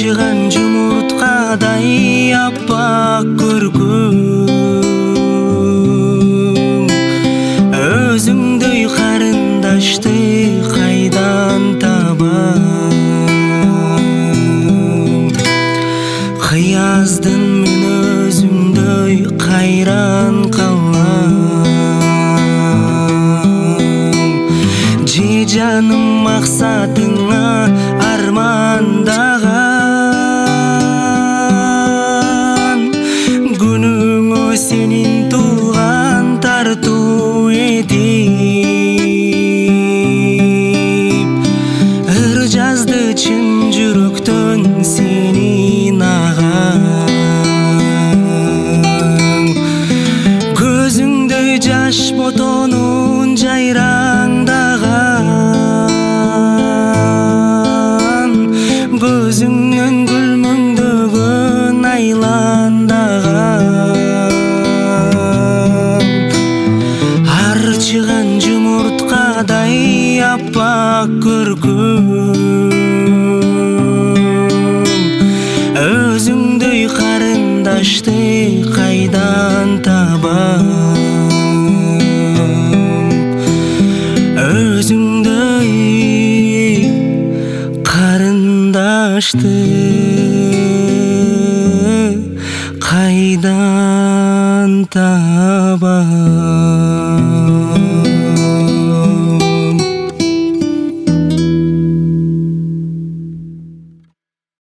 Арчыган жумурткадай аппак көркүм, өзүңдөй карындашты кайдан табам? Кыяздын мен өзүңдөй кайран калам. Же жаным максатыңа армандаган, күнүңө сенин тууган тартуу этип, ыр жазды чын жүрөктөн сенин агаң. Көзүңдөй жаш ботонун жайраңдаган, көзүңнөн гүл мөңдөгөн айландаган. Арчыган жумурткадай аппак көркүм, өзүңдөй карындашты кайдан табам? Өзүңдөй карындашты кайдан табам?